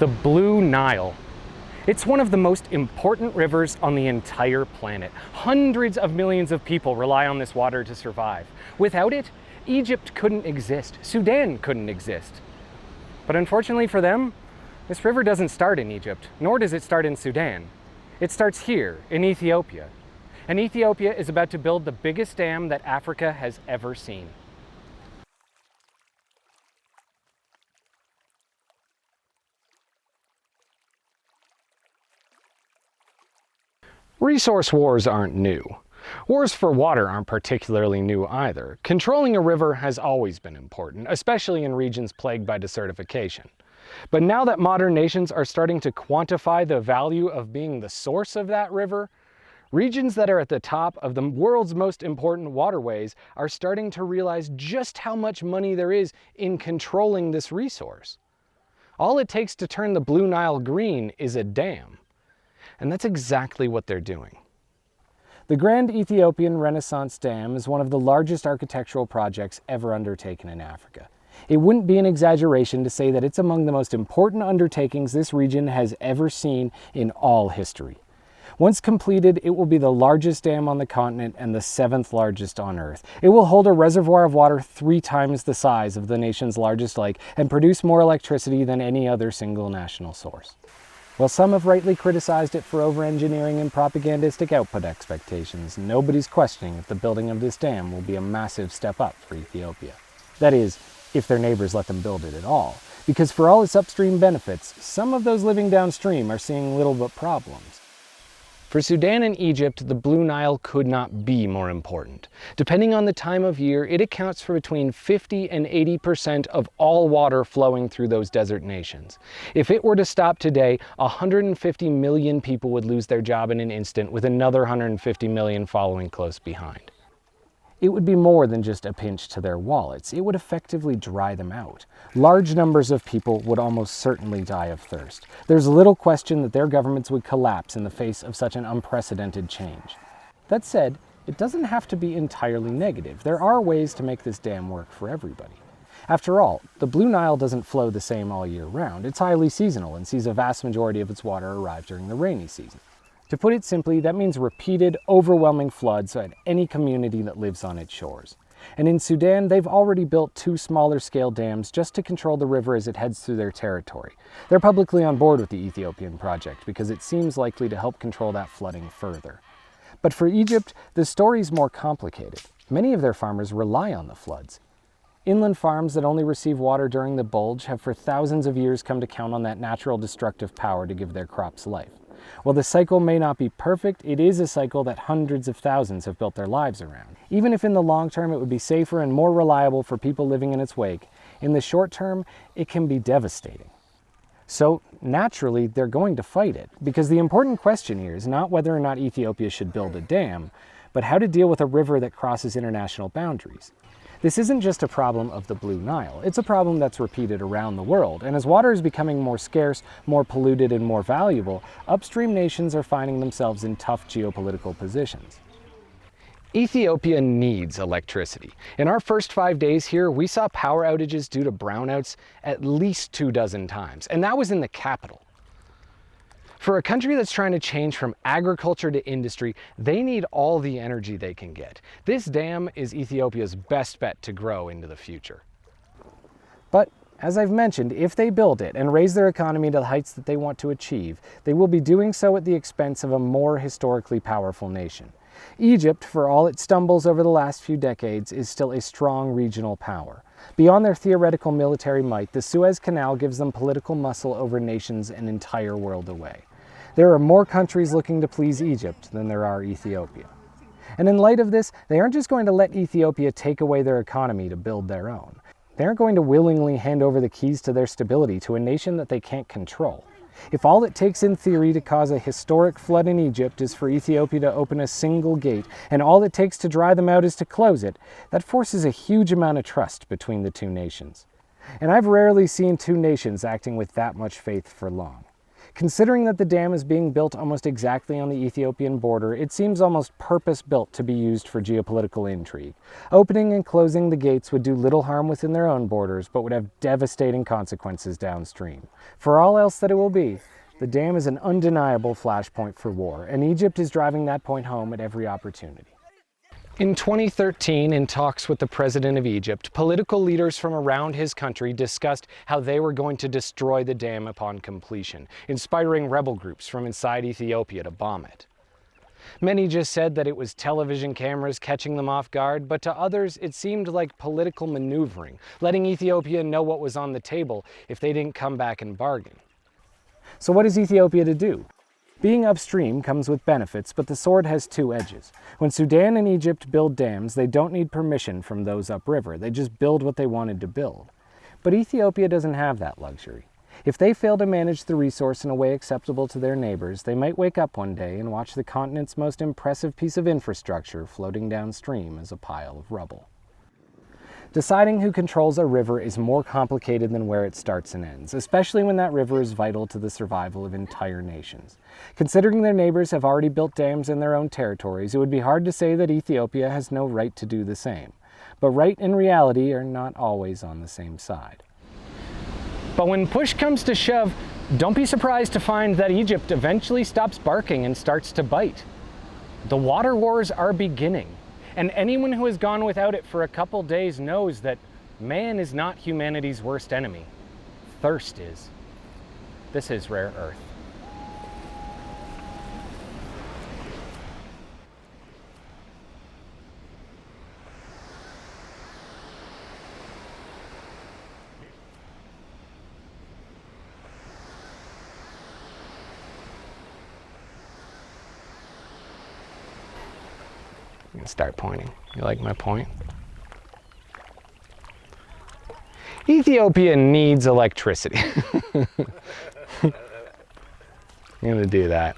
the Blue Nile. It's one of the most important rivers on the entire planet. Hundreds of millions of people rely on this water to survive. Without it, Egypt couldn't exist. Sudan couldn't exist. But unfortunately for them, this river doesn't start in Egypt, nor does it start in Sudan. It starts here, in Ethiopia. And Ethiopia is about to build the biggest dam that Africa has ever seen. Resource wars aren't new. Wars for water aren't particularly new either. Controlling a river has always been important, especially in regions plagued by desertification. But now that modern nations are starting to quantify the value of being the source of that river, regions that are at the top of the world's most important waterways are starting to realize just how much money there is in controlling this resource. All it takes to turn the Blue Nile green is a dam. And that's exactly what they're doing. The Grand Ethiopian Renaissance Dam is one of the largest architectural projects ever undertaken in Africa. It wouldn't be an exaggeration to say that it's among the most important undertakings this region has ever seen in all history. Once completed, it will be the largest dam on the continent and the 7th largest on Earth. It will hold a reservoir of water 3 times the size of the nation's largest lake and produce more electricity than any other single national source. While some have rightly criticized it for over-engineering and propagandistic output expectations, nobody's questioning if the building of this dam will be a massive step up for Ethiopia. That is, if their neighbors let them build it at all. Because for all its upstream benefits, some of those living downstream are seeing little but problems. For Sudan and Egypt, the Blue Nile could not be more important. Depending on the time of year, it accounts for between 50 and 80% of all water flowing through those desert nations. If it were to stop today, 150 million people would lose their job in an instant, with another 150 million following close behind. It would be more than just a pinch to their wallets. It would effectively dry them out. Large numbers of people would almost certainly die of thirst. There's little question that their governments would collapse in the face of such an unprecedented change. That said, it doesn't have to be entirely negative. There are ways to make this dam work for everybody. After all, the Blue Nile doesn't flow the same all year round. It's highly seasonal and sees a vast majority of its water arrive during the rainy season. To put it simply, that means repeated, overwhelming floods at any community that lives on its shores. And in Sudan, they've already built 2 smaller-scale dams just to control the river as it heads through their territory. They're publicly on board with the Ethiopian project because it seems likely to help control that flooding further. But for Egypt, the story's more complicated. Many of their farmers rely on the floods. Inland farms that only receive water during the bulge have for thousands of years come to count on that natural destructive power to give their crops life. While the cycle may not be perfect, it is a cycle that hundreds of thousands have built their lives around. Even if in the long term it would be safer and more reliable for people living in its wake, in the short term, it can be devastating. So naturally, they're going to fight it, because the important question here is not whether or not Ethiopia should build a dam, but how to deal with a river that crosses international boundaries. This isn't just a problem of the Blue Nile, it's a problem that's repeated around the world, and as water is becoming more scarce, more polluted, and more valuable, upstream nations are finding themselves in tough geopolitical positions. Ethiopia needs electricity. In our first 5 days here, we saw power outages due to brownouts at least 24 times, and that was in the capital. For a country that's trying to change from agriculture to industry, they need all the energy they can get. This dam is Ethiopia's best bet to grow into the future. But as I've mentioned, if they build it and raise their economy to the heights that they want to achieve, they will be doing so at the expense of a more historically powerful nation. Egypt, for all its stumbles over the last few decades, is still a strong regional power. Beyond their theoretical military might, the Suez Canal gives them political muscle over nations an entire world away. There are more countries looking to please Egypt than there are Ethiopia. And in light of this, they aren't just going to let Ethiopia take away their economy to build their own. They aren't going to willingly hand over the keys to their stability to a nation that they can't control. If all it takes in theory to cause a historic flood in Egypt is for Ethiopia to open a single gate, and all it takes to dry them out is to close it, that forces a huge amount of trust between the 2 nations. And I've rarely seen 2 nations acting with that much faith for long. Considering that the dam is being built almost exactly on the Ethiopian border, it seems almost purpose-built to be used for geopolitical intrigue. Opening and closing the gates would do little harm within their own borders, but would have devastating consequences downstream. For all else that it will be, the dam is an undeniable flashpoint for war, and Egypt is driving that point home at every opportunity. In 2013, in talks with the President of Egypt, political leaders from around his country discussed how they were going to destroy the dam upon completion, inspiring rebel groups from inside Ethiopia to bomb it. Many just said that it was television cameras catching them off guard, but to others it seemed like political maneuvering, letting Ethiopia know what was on the table if they didn't come back and bargain. So what is Ethiopia to do? Being upstream comes with benefits, but the sword has two edges. When Sudan and Egypt build dams, they don't need permission from those upriver. They just build what they wanted to build. But Ethiopia doesn't have that luxury. If they fail to manage the resource in a way acceptable to their neighbors, they might wake up one day and watch the continent's most impressive piece of infrastructure floating downstream as a pile of rubble. Deciding who controls a river is more complicated than where it starts and ends, especially when that river is vital to the survival of entire nations. Considering their neighbors have already built dams in their own territories, it would be hard to say that Ethiopia has no right to do the same. But right and reality are not always on the same side. But when push comes to shove, don't be surprised to find that Egypt eventually stops barking and starts to bite. The water wars are beginning. And anyone who has gone without it for a couple days knows that man is not humanity's worst enemy. Thirst is. This is Rare Earth. I'm gonna start pointing. You like my point? Ethiopia needs electricity. I'm gonna do that.